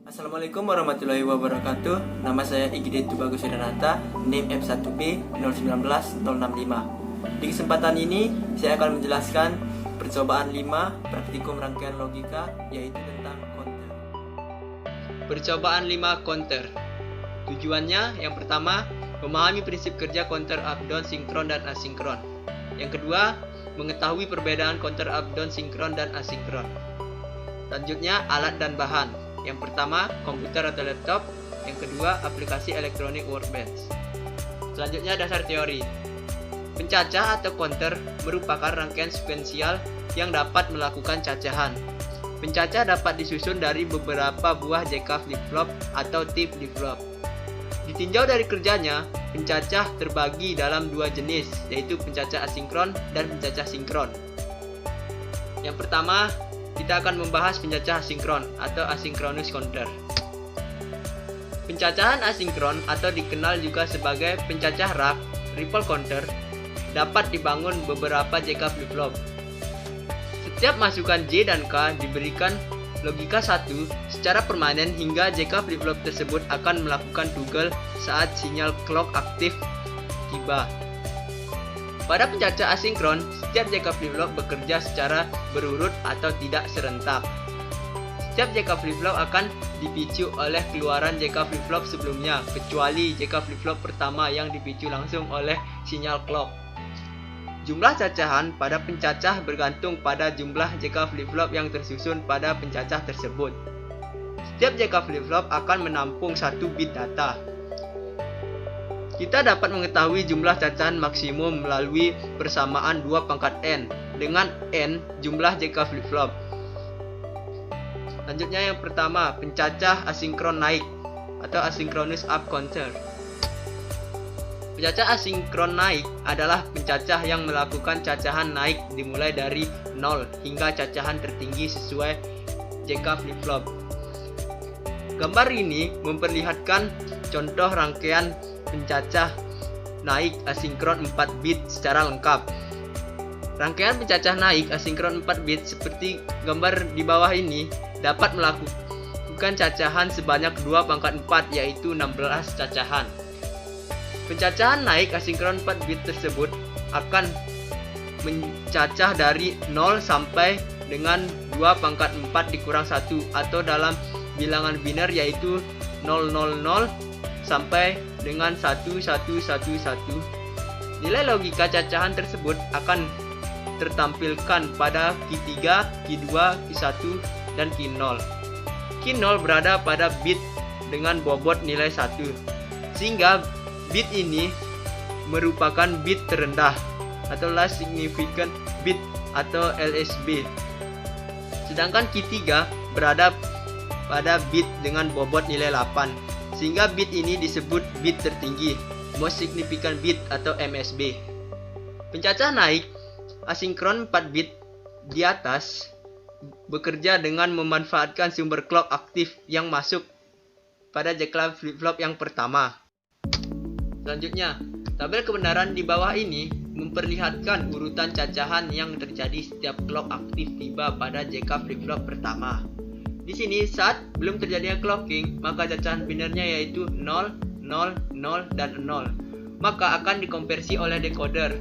Assalamualaikum warahmatullahi wabarakatuh. Nama saya Igede Tubagus Sudanata, NIM F1B 019065. Di kesempatan ini saya akan menjelaskan percobaan 5 praktikum rangkaian logika, yaitu tentang counter. Percobaan 5 counter. Tujuannya yang pertama, memahami prinsip kerja counter up-down sinkron dan asinkron. Yang kedua, mengetahui perbedaan counter up-down sinkron dan asinkron. Selanjutnya, alat dan bahan. Yang pertama, komputer atau laptop. Yang kedua, aplikasi elektronik workbench. Selanjutnya, dasar teori. Pencacah atau counter merupakan rangkaian sekuensial yang dapat melakukan cacahan. Pencacah dapat disusun dari beberapa buah JK flip-flop atau T flip-flop. Ditinjau dari kerjanya, pencacah terbagi dalam dua jenis, yaitu pencacah asinkron dan pencacah sinkron. Yang pertama, kita akan membahas pencacah asinkron atau asynchronous counter. Pencacahan asinkron atau dikenal juga sebagai pencacah rak, ripple counter, dapat dibangun beberapa JK flip-flop. Setiap masukan J dan K diberikan logika 1 secara permanen hingga JK flip-flop tersebut akan melakukan toggle saat sinyal clock aktif tiba. Pada pencacah asinkron, setiap JK flip-flop bekerja secara berurut atau tidak serentak. Setiap JK flip-flop akan dipicu oleh keluaran JK flip-flop sebelumnya, kecuali JK flip-flop pertama yang dipicu langsung oleh sinyal clock. Jumlah cacahan pada pencacah bergantung pada jumlah JK flip-flop yang tersusun pada pencacah tersebut. Setiap JK flip-flop akan menampung 1 bit data. Kita dapat mengetahui jumlah cacahan maksimum melalui persamaan 2 pangkat n dengan n jumlah JK flip-flop. Selanjutnya yang pertama, pencacah asinkron naik atau asynchronous up counter. Pencacah asinkron naik adalah pencacah yang melakukan cacahan naik dimulai dari 0 hingga cacahan tertinggi sesuai JK flip-flop. Gambar ini memperlihatkan contoh rangkaian pencacah naik asinkron 4 bit secara lengkap. Rangkaian pencacah naik asinkron 4 bit seperti gambar di bawah ini dapat melakukan cacahan sebanyak 2 pangkat 4, yaitu 16 cacahan. Pencacahan naik asinkron 4 bit tersebut akan mencacah dari 0 sampai dengan 2 pangkat 4 dikurang 1 atau dalam bilangan biner yaitu 000 sampai dengan 1111. Nilai logika cacahan tersebut akan tertampilkan pada Q3, Q2, Q1, dan Q0. Q0 berada pada bit dengan bobot nilai 1, sehingga bit ini merupakan bit terendah atau last significant bit atau LSB. Sedangkan Q3 berada pada bit dengan bobot nilai 8, sehingga bit ini disebut bit tertinggi, most significant bit atau MSB. Pencacah naik asinkron 4 bit di atas bekerja dengan memanfaatkan sumber clock aktif yang masuk pada JK flip-flop yang pertama. Selanjutnya, tabel kebenaran di bawah ini memperlihatkan urutan cacahan yang terjadi setiap clock aktif tiba pada JK flip-flop pertama. Di sini saat belum terjadinya clocking, maka cacahan binernya yaitu 0, 0, 0, dan 0. Maka akan dikonversi oleh decoder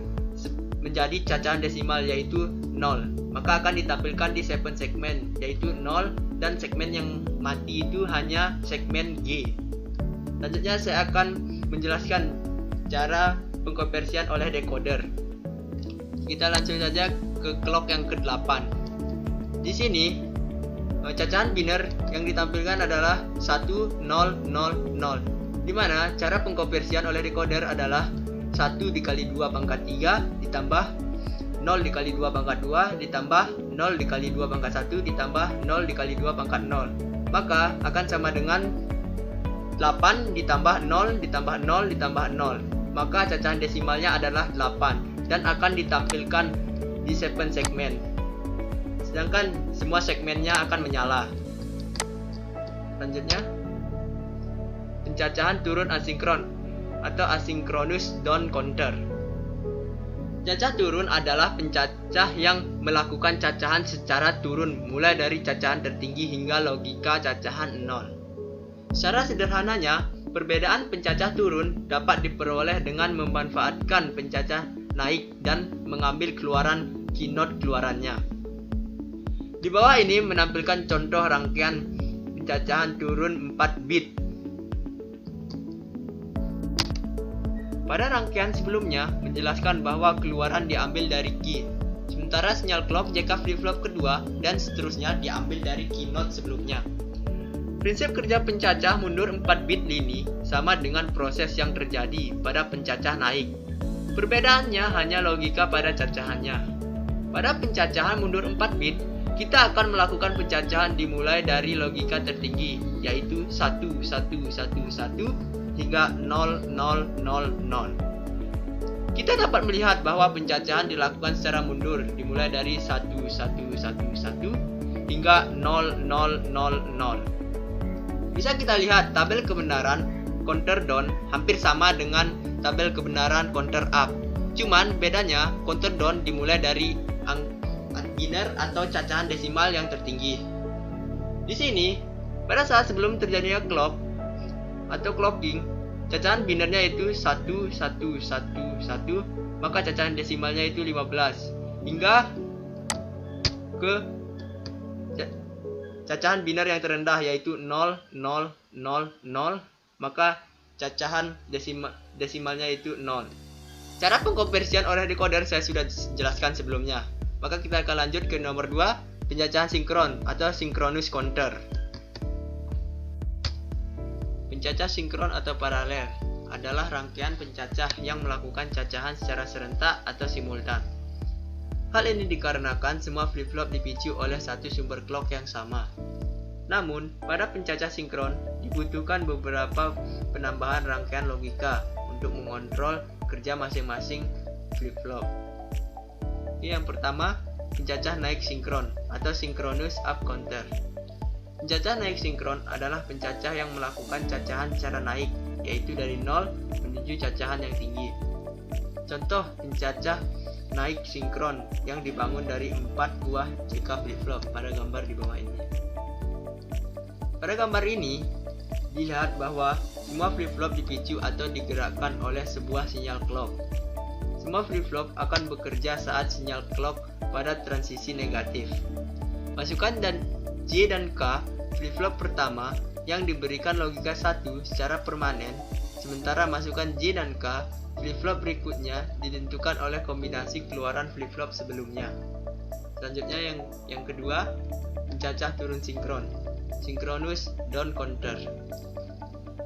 menjadi cacahan desimal yaitu 0. Maka akan ditampilkan di 7 segmen yaitu 0, dan segmen yang mati itu hanya segmen G. Selanjutnya saya akan menjelaskan cara pengkonversian oleh decoder. Kita langsung saja ke clock yang ke-8. Di sini cacahan biner yang ditampilkan adalah 1000, di mana cara pengkonversian oleh decoder adalah 1 dikali 2 pangkat 3 ditambah 0 dikali 2 pangkat 2 ditambah 0 dikali 2 pangkat 1 ditambah 0 dikali 2 pangkat 0. Maka akan sama dengan 8 ditambah 0 ditambah 0 ditambah 0. Maka cacahan desimalnya adalah 8 dan akan ditampilkan di 7 segmen. Sedangkan semua segmennya akan menyala. Selanjutnya, pencacahan turun asinkron atau asynchronous down counter. Cacah turun adalah pencacah yang melakukan cacahan secara turun mulai dari cacahan tertinggi hingga logika cacahan 0. Secara sederhananya, perbedaan pencacah turun dapat diperoleh dengan memanfaatkan pencacah naik dan mengambil keluaran keynote keluarannya. Di bawah ini menampilkan contoh rangkaian pencacahan turun 4 bit. Pada rangkaian sebelumnya menjelaskan bahwa keluaran diambil dari key, sementara sinyal clock jika flip-flop kedua dan seterusnya diambil dari keynote sebelumnya. Prinsip kerja pencacah mundur 4 bit ini sama dengan proses yang terjadi pada pencacah naik. Perbedaannya hanya logika pada cacahannya. Pada pencacahan mundur 4 bit, kita akan melakukan pencacahan dimulai dari logika tertinggi, yaitu 1111 hingga 0000. Kita dapat melihat bahwa pencacahan dilakukan secara mundur dimulai dari 1111 hingga 0000. Bisa kita lihat tabel kebenaran counter down hampir sama dengan tabel kebenaran counter up. Cuman bedanya counter down dimulai dari biner atau cacahan desimal yang tertinggi. Di sini, pada saat sebelum terjadinya clock atau clocking, cacahan binernya itu 1111, maka cacahan desimalnya itu 15 hingga ke cacahan biner yang terendah yaitu 0000, maka cacahan desimalnya itu 0. Cara pengkonversian oleh decoder saya sudah jelaskan sebelumnya. Maka kita akan lanjut ke nomor 2, pencacahan sinkron atau synchronous counter. Pencacah sinkron atau paralel adalah rangkaian pencacah yang melakukan cacahan secara serentak atau simultan. Hal ini dikarenakan semua flip-flop dipicu oleh satu sumber clock yang sama. Namun, pada pencacah sinkron dibutuhkan beberapa penambahan rangkaian logika untuk mengontrol kerja masing-masing flip-flop. Yang pertama, pencacah naik sinkron atau synchronous up counter. Pencacah naik sinkron adalah pencacah yang melakukan cacahan secara naik, yaitu dari 0 menuju cacahan yang tinggi. Contoh pencacah naik sinkron yang dibangun dari 4 buah JK flip-flop pada gambar di bawah ini. Pada gambar ini, dilihat bahwa semua flip-flop dipicu atau digerakkan oleh sebuah sinyal clock. Semua flip-flop akan bekerja saat sinyal clock pada transisi negatif. Masukkan J dan K flip-flop pertama yang diberikan logika 1 secara permanen, sementara masukan J dan K flip-flop berikutnya ditentukan oleh kombinasi keluaran flip-flop sebelumnya. Selanjutnya yang kedua, pencacah turun sinkron, synchronous down counter.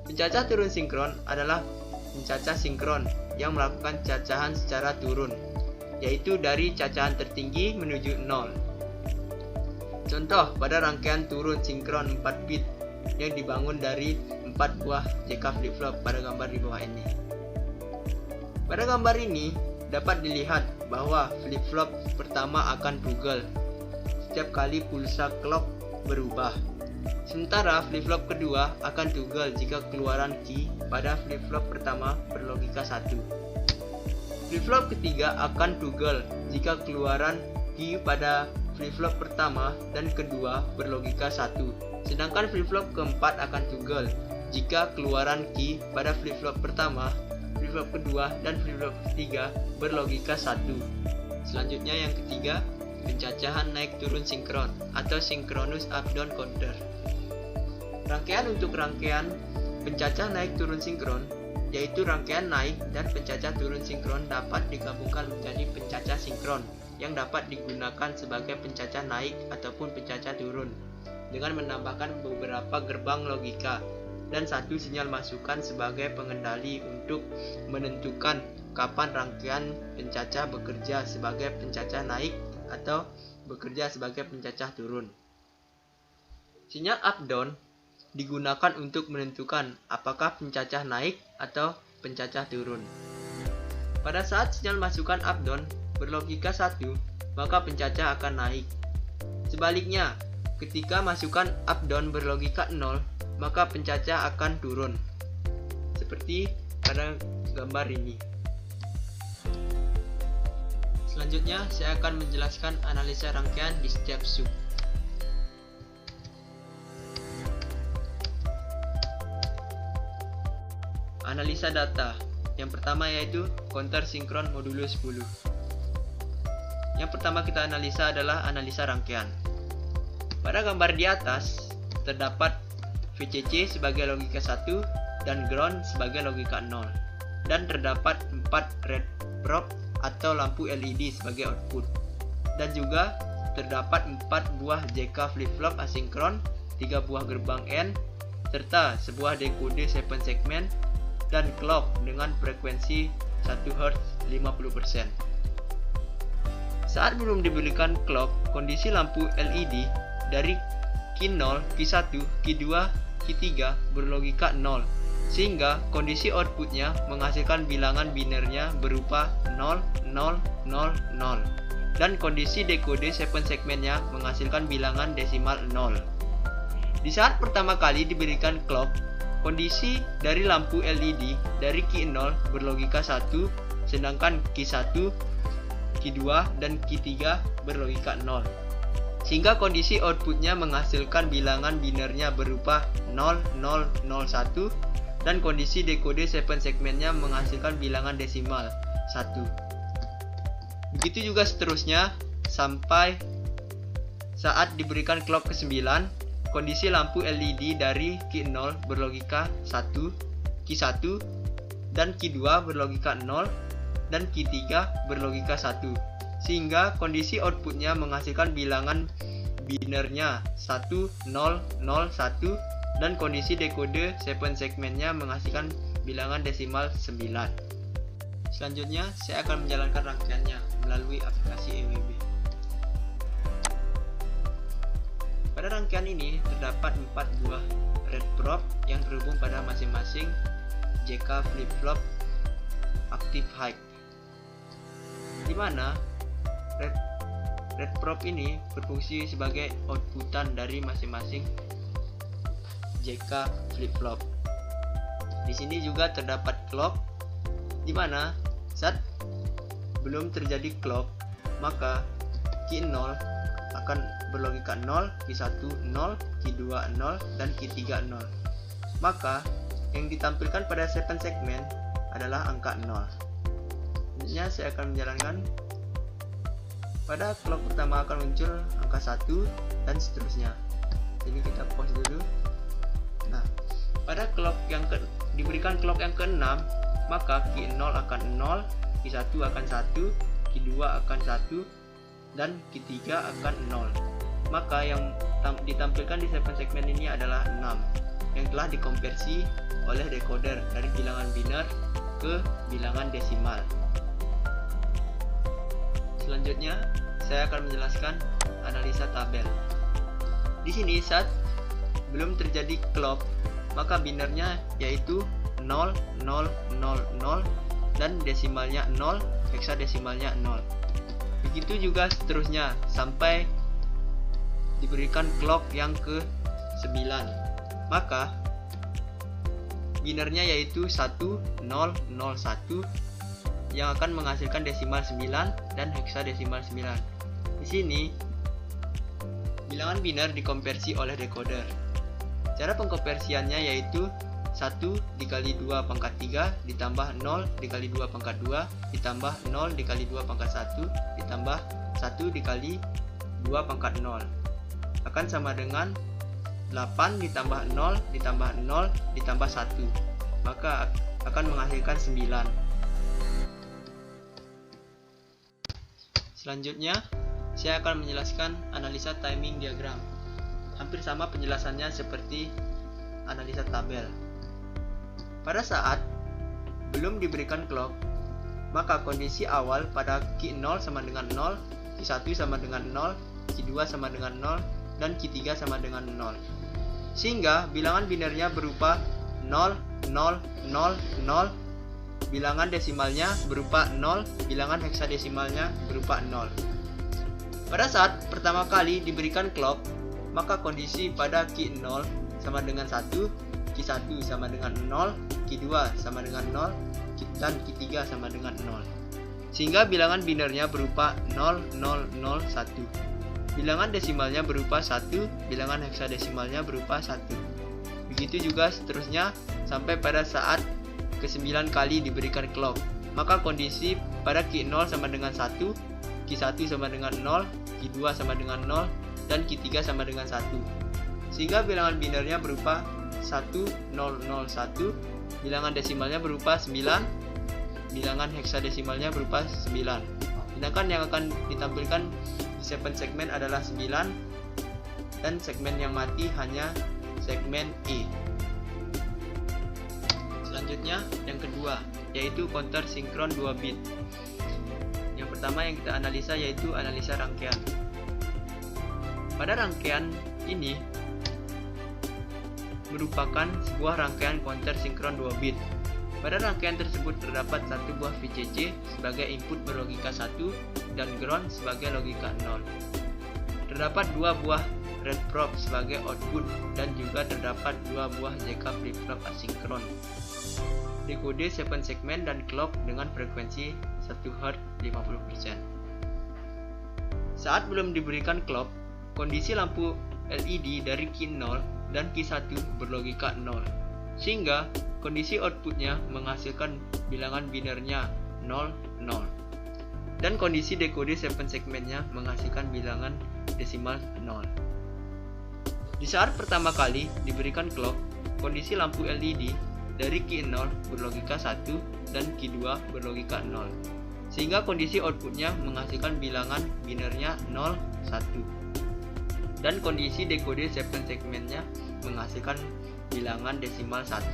Pencacah turun sinkron adalah pencacah sinkron yang melakukan cacahan secara turun, yaitu dari cacahan tertinggi menuju 0. Contoh pada rangkaian turun sinkron 4 bit yang dibangun dari 4 buah JK flip-flop pada gambar di bawah ini. Pada gambar ini dapat dilihat bahwa flip-flop pertama akan toggle setiap kali pulsa clock berubah. Sementara flip-flop kedua akan toggle jika keluaran key pada flip-flop pertama berlogika 1. Flip-flop ketiga akan toggle jika keluaran key pada flip-flop pertama dan kedua berlogika 1. Sedangkan flip-flop keempat akan toggle jika keluaran key pada flip-flop pertama, flip-flop kedua, dan flip-flop ketiga berlogika 1. Selanjutnya yang ketiga, pencacahan naik turun sinkron atau synchronous up down counter. Rangkaian untuk rangkaian pencacah naik turun sinkron, yaitu rangkaian naik dan pencacah turun sinkron dapat digabungkan menjadi pencacah sinkron yang dapat digunakan sebagai pencacah naik ataupun pencacah turun dengan menambahkan beberapa gerbang logika dan satu sinyal masukan sebagai pengendali untuk menentukan kapan rangkaian pencacah bekerja sebagai pencacah naik atau bekerja sebagai pencacah turun. Sinyal up down digunakan untuk menentukan apakah pencacah naik atau pencacah turun. Pada saat sinyal masukan up down berlogika 1, maka pencacah akan naik. Sebaliknya, ketika masukan up down berlogika 0, maka pencacah akan turun. Seperti pada gambar ini. Selanjutnya, saya akan menjelaskan analisa rangkaian di setiap sub. analisa data. Yang pertama yaitu counter sinkron modulo 10. Yang pertama kita analisa adalah analisa rangkaian. Pada gambar di atas terdapat VCC sebagai logika 1 dan ground sebagai logika 0, dan terdapat 4 red probe atau lampu LED sebagai output, dan juga terdapat 4 buah JK flip-flop asinkron, 3 buah gerbang N, serta sebuah dekode 7 segmen dan clock dengan frekuensi 1 Hz 50%. Saat belum diberikan clock, kondisi lampu LED dari Q0, Q1, Q2, Q3 berlogika 0, sehingga kondisi outputnya menghasilkan bilangan binernya berupa 0, 0, 0, 0, dan kondisi dekode 7 segmennya menghasilkan bilangan desimal 0. Di saat pertama kali diberikan clock, kondisi dari lampu LED dari Q0 berlogika 1, sedangkan Q1, Q2, dan Q3 berlogika 0, sehingga kondisi outputnya menghasilkan bilangan binernya berupa 0, 0, 0, 1, dan kondisi dekode 7 segmennya menghasilkan bilangan desimal 1. Begitu juga seterusnya sampai saat diberikan clock ke-9, kondisi lampu LED dari Q0 berlogika 1, Q1, dan Q2 berlogika 0, dan Q3 berlogika 1, sehingga kondisi outputnya menghasilkan bilangan binernya 1, 0, 0, 1, dan kondisi dekode 7 segmennya menghasilkan bilangan desimal 9. Selanjutnya, saya akan menjalankan rangkaiannya melalui aplikasi EWB. Pada rangkaian ini terdapat 4 buah red probe yang terhubung pada masing-masing JK flip-flop active high, di mana red probe ini berfungsi sebagai outputan dari masing-masing JK flip-flop. Di sini juga terdapat clock, di mana saat belum terjadi clock, maka Q0 akan berlogika 0, Q1 0, Q2 0, dan Q3 0. Maka yang ditampilkan pada 7 segmen adalah angka 0. Selanjutnya saya akan menjalankan. Pada clock pertama akan muncul angka 1 dan seterusnya. Jadi kita pause dulu. Nah, pada clock yang diberikan clock yang ke-6, maka Q0 akan 0, Q1 akan 1, Q2 akan 1, dan Q3 akan 0. Maka yang ditampilkan di 7 segmen ini adalah 6 yang telah dikonversi oleh decoder dari bilangan biner ke bilangan desimal. Selanjutnya, saya akan menjelaskan analisa tabel. Di sini saat belum terjadi clock, maka binernya yaitu 0, 0, 0, 0, dan desimalnya 0, heksadesimalnya 0. Begitu juga seterusnya sampai diberikan clock yang ke-9. Maka binernya yaitu 1, 0, 0, 1 yang akan menghasilkan desimal 9 dan heksadesimal 9. Di sini bilangan biner dikonversi oleh decoder. Cara pengkonversiannya yaitu 1 dikali 2 pangkat 3 ditambah 0 dikali 2 pangkat 2 ditambah 0 dikali 2 pangkat 1 ditambah 1 dikali 2 pangkat 0 akan sama dengan 8 ditambah 0 ditambah 0 ditambah 1, maka akan menghasilkan 9. Selanjutnya, saya akan menjelaskan analisa timing diagram. Hampir sama penjelasannya seperti analisa tabel. Pada saat belum diberikan clock, maka kondisi awal pada Q0 sama dengan 0, Q1 sama dengan 0, Q2 sama dengan 0, dan Q3 sama dengan 0. Sehingga bilangan binernya berupa 0, 0, 0, 0, bilangan desimalnya berupa 0, bilangan heksadesimalnya berupa 0. Pada saat pertama kali diberikan clock, maka kondisi pada Q0 sama dengan 1, Q1 sama dengan 0, Q2 sama dengan 0, dan Q3 sama dengan 0. Sehingga bilangan binernya berupa 0, 0, 0, 1. Bilangan desimalnya berupa 1, bilangan heksadesimalnya berupa 1. Begitu juga seterusnya sampai pada saat ke-9 kali diberikan clock, maka kondisi pada Q0 sama dengan 1, Q1 sama dengan 0, Q2 sama dengan 0, dan Q3 sama dengan 1. Sehingga bilangan binernya berupa 1001, bilangan desimalnya berupa 9, bilangan heksadesimalnya berupa 9. Sedangkan yang akan ditampilkan di 7 segmen adalah 9, dan segmen yang mati hanya segmen E. Selanjutnya yang kedua, yaitu counter sinkron 2 bit. Yang pertama yang kita analisa yaitu analisa rangkaian. Pada rangkaian ini merupakan sebuah rangkaian counter sinkron 2 bit. Pada rangkaian tersebut terdapat satu buah VCC sebagai input berlogika 1 dan ground sebagai logika 0. Terdapat dua buah red probe sebagai output dan juga terdapat dua buah JK flip-flop asinkron. Dekode 7 segmen dan clock dengan frekuensi 1 Hz 50%. Saat belum diberikan clock, kondisi lampu LED dari Q0 dan Q1 berlogika 0, sehingga kondisi outputnya menghasilkan bilangan binernya 0, 0. Dan kondisi dekode 7 segmennya menghasilkan bilangan desimal 0. Di saat pertama kali diberikan clock, kondisi lampu LED dari Q0 berlogika 1 dan Q2 berlogika 0, sehingga kondisi outputnya menghasilkan bilangan binernya 0, 1. Dan kondisi dekode 7 segmennya menghasilkan bilangan desimal 1.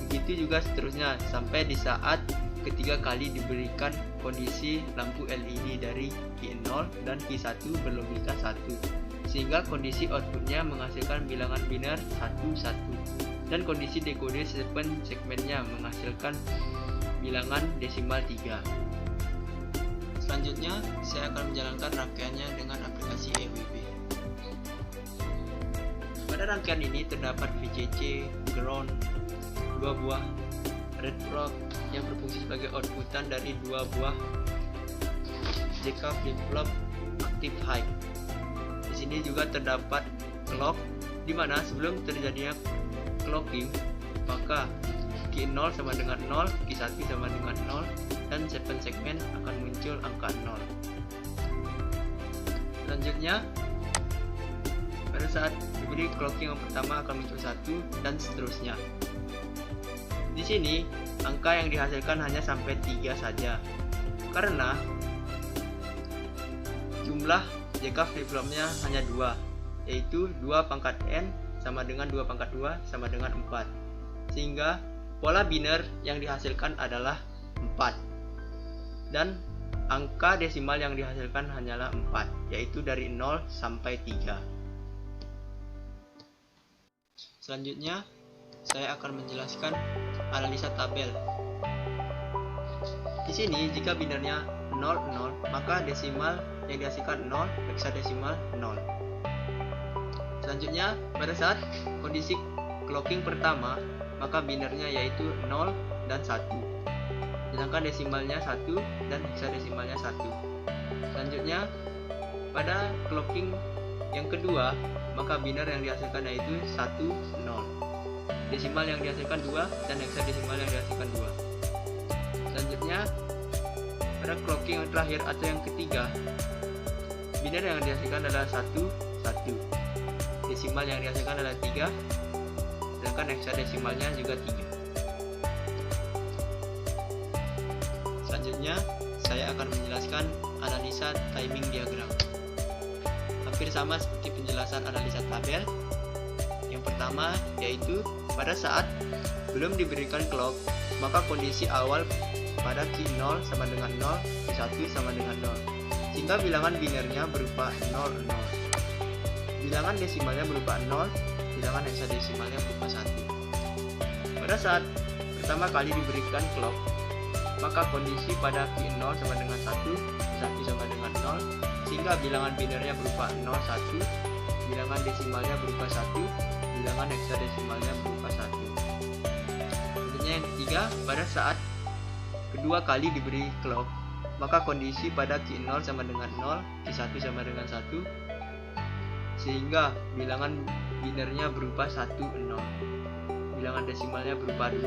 Begitu juga seterusnya sampai di saat ketiga kali diberikan kondisi lampu LED dari Q0 dan Q1 berlogika 1, sehingga kondisi outputnya menghasilkan bilangan biner 1, 1. Dan kondisi dekode 7 segmennya menghasilkan bilangan desimal 3. Selanjutnya, saya akan menjalankan rangkaiannya dengan aplikasi EWB. Pada rangkaian ini terdapat VCC, ground, dua buah red probe yang berfungsi sebagai outputan dari dua buah JK flip-flop aktif high. Di sini juga terdapat clock, di mana sebelum terjadinya clocking, maka Q0 sama dengan 0, Q1 sama dengan 0, dan 7 segmen akan muncul angka 0. Selanjutnya, pada saat diberi clocking yang pertama akan muncul 1 dan seterusnya. Di sini angka yang dihasilkan hanya sampai 3 saja, karena jumlah JK flip-flopnya hanya 2, yaitu 2 pangkat N sama dengan 2 pangkat 2 sama dengan 4, sehingga pola biner yang dihasilkan adalah 4, dan angka desimal yang dihasilkan hanyalah 4, yaitu dari 0 sampai 3. Selanjutnya, saya akan menjelaskan analisa tabel. Di sini jika binernya 0, 0, maka desimal yang dihasilkan 0, heksadesimal 0. Selanjutnya, pada saat kondisi clocking pertama, maka binernya yaitu 0 dan 1. Sedangkan desimalnya 1 dan heksadesimalnya 1. Selanjutnya, pada clocking yang kedua, maka biner yang dihasilkan yaitu 1, 0. Desimal yang dihasilkan 2 dan heksadesimal yang dihasilkan 2. Selanjutnya, pada clocking yang terakhir atau yang ketiga, biner yang dihasilkan adalah 1, 1. Desimal yang dihasilkan adalah 3, sedangkan heksadesimalnya juga 3. Selanjutnya, saya akan menjelaskan analisa timing diagram. Hampir sama seperti penjelasan analisa tabel. Yang pertama yaitu pada saat belum diberikan clock, maka kondisi awal pada Q0 sama dengan 0, Q1 sama dengan 0, sehingga bilangan binernya berupa 0, 0. Bilangan desimalnya berupa 0, bilangan heksadesimalnya berupa 1. Pada saat pertama kali diberikan clock, maka kondisi pada Q0 sama dengan 1, Q1 sama dengan 0, sehingga bilangan binernya berupa 0, 1, bilangan desimalnya berupa 1, bilangan heksadesimalnya berupa 1. Selanjutnya yang ketiga, pada saat kedua kali diberi clock, maka kondisi pada Q0 sama dengan 0, Q1 sama dengan 1, sehingga bilangan binernya berupa 1, 0. Bilangan desimalnya berupa 2,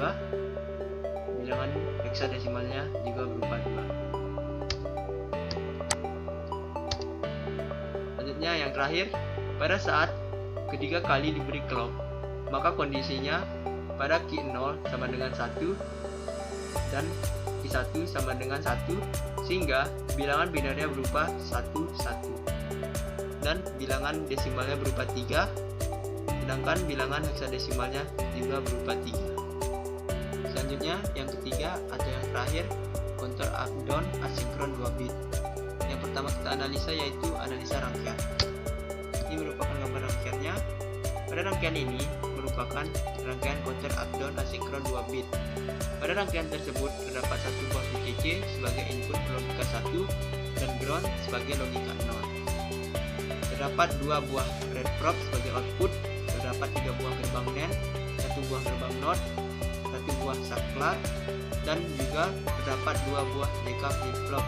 bilangan heksadesimalnya juga berupa 2. Selanjutnya yang terakhir, pada saat ketiga kali diberi clock, maka kondisinya pada Q0 sama dengan 1 dan Q1 sama dengan 1, sehingga bilangan binarnya berupa 1, 1 dan bilangan desimalnya berupa 3, sedangkan bilangan heksadesimalnya juga berupa 3. Selanjutnya yang ketiga atau yang terakhir, counter up down asinkron 2 bit. Yang pertama kita analisa yaitu analisa rangkaian. Ini merupakan gambar rangkaiannya. Pada rangkaian ini merupakan rangkaian counter up down asinkron 2 bit. Pada rangkaian tersebut terdapat satu buah VCC sebagai input logika 1 dan ground sebagai logika 0. Terdapat 2 buah red probe sebagai output, terdapat 3 buah gerbang NAND, 1 buah gerbang NOT, 1 buah saklar, dan juga terdapat 2 buah JK flip-flop,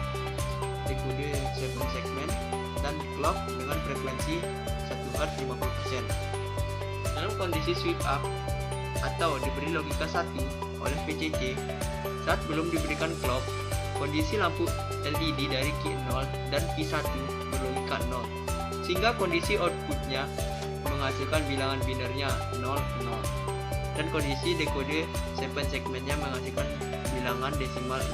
dekode 7 segmen, dan clock dengan frekuensi 1 Hz 50%. Dalam kondisi sweep up atau diberi logika 1 oleh VCC, saat belum diberikan clock, kondisi lampu LED dari Q0 dan Q1 berlogika 0, sehingga kondisi outputnya menghasilkan bilangan binernya 0, 0, dan kondisi dekode 7 segmennya menghasilkan bilangan desimal 0.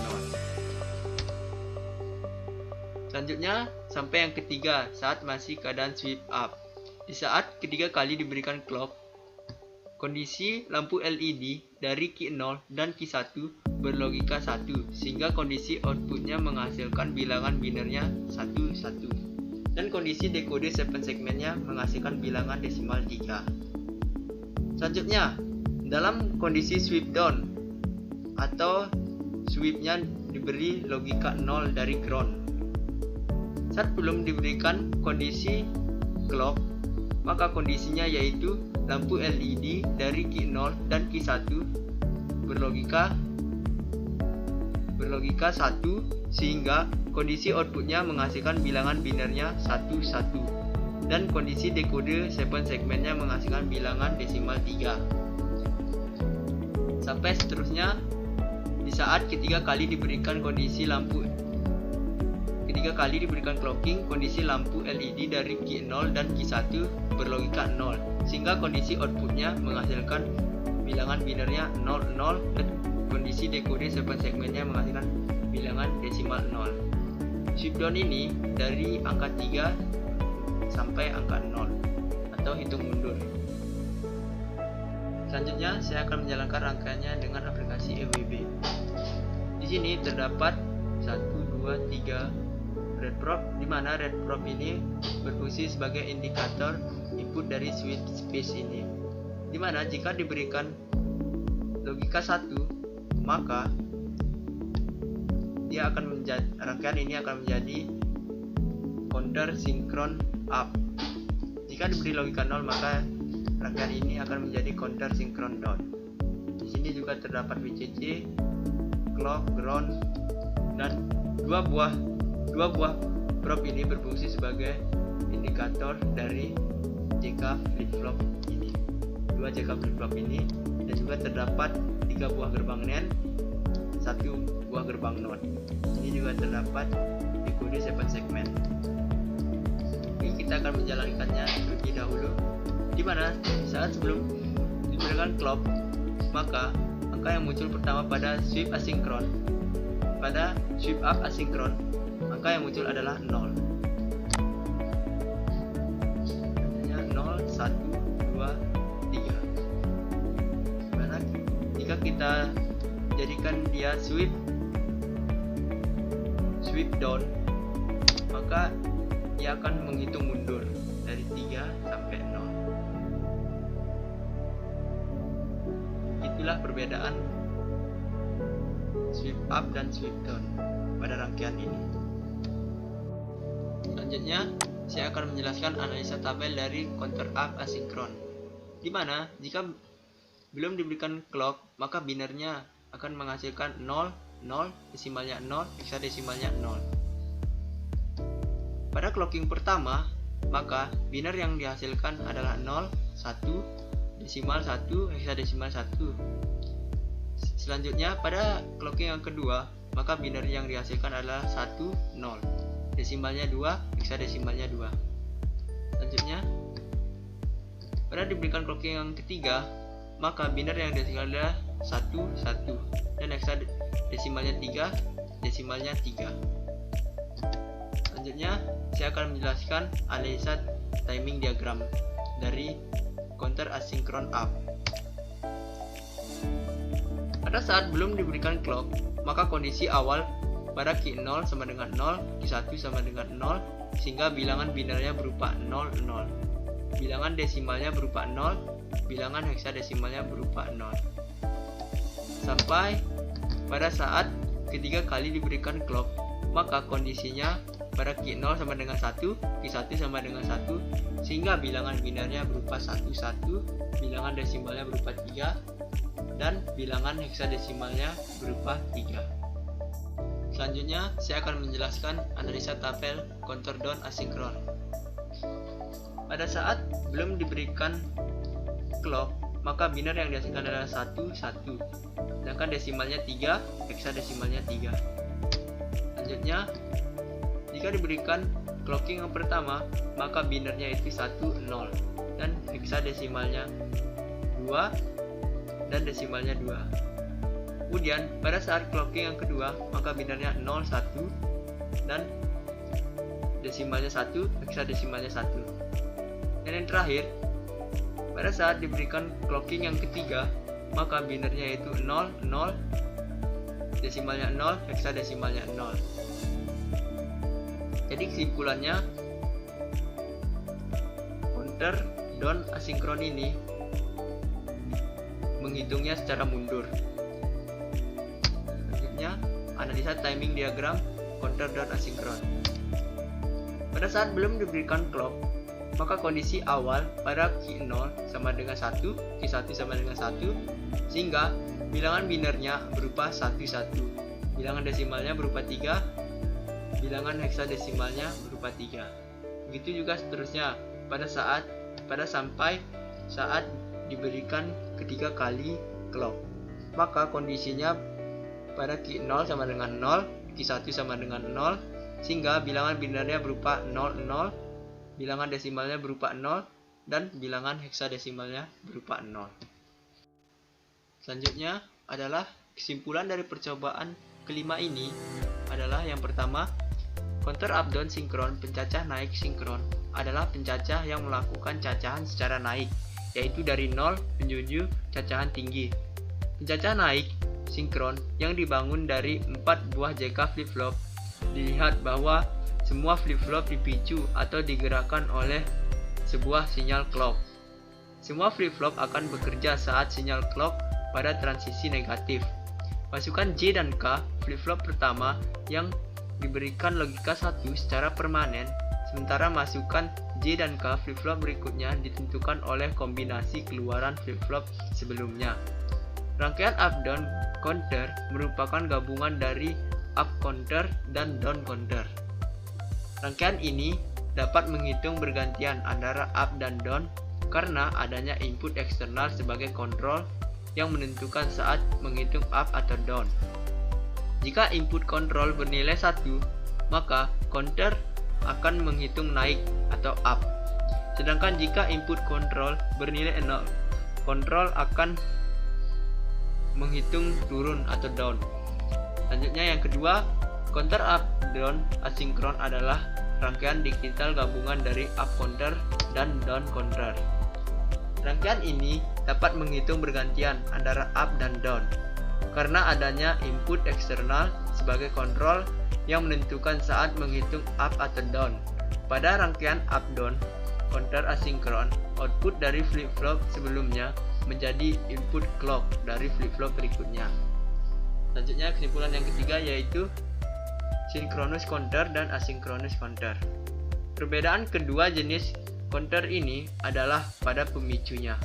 Selanjutnya sampai yang ketiga, saat masih keadaan sweep up. Di saat ketiga kali diberikan clock, kondisi lampu LED dari Q0 dan Q1 berlogika 1, sehingga kondisi outputnya menghasilkan bilangan binernya 1, 1, dan kondisi dekode 7 segmennya menghasilkan bilangan desimal 3. Selanjutnya, dalam kondisi sweep down atau sweepnya diberi logika 0 dari ground. Saat belum diberikan kondisi clock, maka kondisinya yaitu lampu LED dari Q0 dan Q1 berlogika 1, sehingga kondisi outputnya menghasilkan bilangan binernya 1, 1, dan kondisi dekode 7 segmennya menghasilkan bilangan desimal 3. Sampai seterusnya, di saat ketiga kali diberikan clocking, kondisi lampu LED dari Q0 dan Q1 berlogika 0, sehingga kondisi outputnya menghasilkan bilangan binernya 0, 0, dan kondisi dekode 7 segmennya menghasilkan bilangan desimal 0. Sweep down ini dari angka 3 sampai angka 0 atau hitung mundur. Selanjutnya saya akan menjalankan rangkaiannya dengan aplikasi EWB. Di sini terdapat 1, 2, 3 red probe, di mana red probe ini berfungsi sebagai indikator input dari switch space ini, di mana jika diberikan logika 1, maka rangkaian ini akan menjadi counter sinkron up. Jika diberi logika 0, maka rangkaian ini akan menjadi counter sinkron down. Di sini juga terdapat VCC, clock, ground, dan dua buah probe ini berfungsi sebagai indikator dari JK flip-flop ini. 2 JK flip-flop ini, dan juga terdapat 3 buah gerbang NAND, 1 buah gerbang NOT. Ini juga terdapat dekode 7 segmen. Ini kita akan menjalankannya terlebih dahulu, di mana saat sebelum diberikan clock, maka angka yang muncul pertama pada sweep asinkron. Pada sweep up asinkron, angka yang muncul adalah 0. Artinya 0, 1, 2, 3. Dimana jika kita jadikan dia sweep down, maka dia akan menghitung mundur dari 3 sampai 0. Itulah perbedaan sweep up dan sweep down pada rangkaian ini. Selanjutnya, saya akan menjelaskan analisa tabel dari counter up asinkron, di mana jika belum diberikan clock, maka binernya akan menghasilkan 0, 0, desimalnya 0, heksadesimalnya 0. Pada clocking pertama, maka biner yang dihasilkan adalah 0, 1, desimal 1, heksadesimal 1. Selanjutnya, pada clocking yang kedua, maka binary yang dihasilkan adalah 1, 0. Desimalnya 2, hexadesimalnya 2. Selanjutnya, pada diberikan clocking yang ketiga, maka binary yang dihasilkan adalah 1, 1. Dan hexadesimalnya 3, desimalnya 3. Selanjutnya, saya akan menjelaskan analisa timing diagram dari counter asyncron up. Pada saat belum diberikan clock, maka kondisi awal pada key 0 sama dengan 0, key 1 sama dengan 0, sehingga bilangan binarnya berupa 0, 0. Bilangan desimalnya berupa 0, bilangan hexadesimalnya berupa 0. Sampai pada saat ketiga kali diberikan clock, maka kondisinya pada key 0 sama dengan 1, key 1 sama dengan 1, sehingga bilangan binarnya berupa 1, 1, bilangan desimalnya berupa 3, dan bilangan hexadesimalnya berupa 3. Selanjutnya, saya akan menjelaskan analisa tabel counter down asinkron. Pada saat belum diberikan clock, maka binar yang dihasilkan adalah 1, 1, sedangkan desimalnya 3, hexadesimalnya 3. Selanjutnya, jika diberikan clocking yang pertama, maka binarnya itu 1, 0, dan hexadesimalnya 2, dan desimalnya 2. Kemudian pada saat clocking yang kedua, maka binarnya 0, 1, dan desimalnya 1, hexadesimalnya 1. Dan yang terakhir, pada saat diberikan clocking yang ketiga, maka binarnya itu 0, 0, desimalnya 0, hexadesimalnya 0. Jadi kesimpulannya, counter down asinkron ini menghitungnya secara mundur. Selanjutnya, analisa timing diagram counter down asinkron. Pada saat belum diberikan clock, maka kondisi awal pada key 0 sama dengan 1, key 1 sama dengan 1, sehingga bilangan binarnya berupa 1, 1, bilangan desimalnya berupa 3, bilangan hexadesimalnya berupa 3. Begitu juga seterusnya pada sampai saat diberikan ketiga kali clock, maka kondisinya pada key 0 sama dengan 0, key 1 sama dengan 0, sehingga bilangan binarnya berupa 0, 0, bilangan desimalnya berupa 0, dan bilangan hexadesimalnya berupa 0. Selanjutnya adalah kesimpulan dari percobaan kelima ini adalah yang pertama, counter up down sinkron pencacah naik sinkron adalah pencacah yang melakukan cacahan secara naik, yaitu dari 0 menuju cacahan tinggi. Pencacah naik sinkron yang dibangun dari 4 buah JK flip-flop, dilihat bahwa semua flip-flop dipicu atau digerakkan oleh sebuah sinyal clock. Semua flip-flop akan bekerja saat sinyal clock pada transisi negatif. Masukkan J dan K, flip-flop pertama yang diberikan logika 1 secara permanen, sementara masukan J dan K flip-flop berikutnya ditentukan oleh kombinasi keluaran flip-flop sebelumnya. Rangkaian up-down counter merupakan gabungan dari up counter dan down counter. Rangkaian ini dapat menghitung bergantian antara up dan down karena adanya input eksternal sebagai kontrol yang menentukan saat menghitung up atau down. Jika input kontrol bernilai 1, maka counter akan menghitung naik atau up. Sedangkan jika input kontrol bernilai 0, kontrol akan menghitung turun atau down. Selanjutnya yang kedua, counter up down asinkron adalah rangkaian digital gabungan dari up counter dan down counter. Rangkaian ini dapat menghitung bergantian antara up dan down karena adanya input eksternal sebagai kontrol yang menentukan saat menghitung up atau down. Pada rangkaian up down counter asinkron, output dari flip-flop sebelumnya menjadi input clock dari flip-flop berikutnya. Selanjutnya kesimpulan yang ketiga yaitu synchronous counter dan asynchronous counter. Perbedaan kedua jenis counter ini adalah pada pemicunya.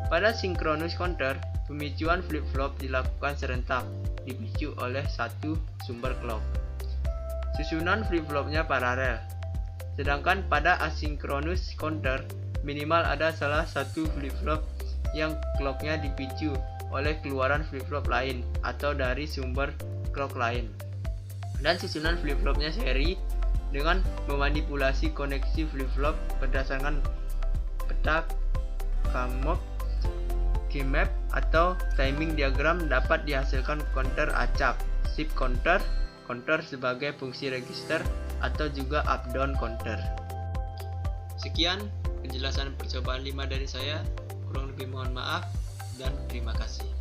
Pada synchronous counter, pemicuan flip-flop dilakukan serentak, dipicu oleh satu sumber clock. Susunan flip-flopnya paralel. Sedangkan pada asynchronous counter, minimal ada salah satu flip-flop yang clocknya dipicu oleh keluaran flip-flop lain atau dari sumber clock lain. Dan susunan flip-flopnya seri dengan memanipulasi koneksi flip-flop berdasarkan peta keymap atau timing diagram dapat dihasilkan counter acak, shift counter, counter sebagai fungsi register, atau juga up-down counter. Sekian penjelasan percobaan 5 dari saya, kurang lebih mohon maaf dan terima kasih.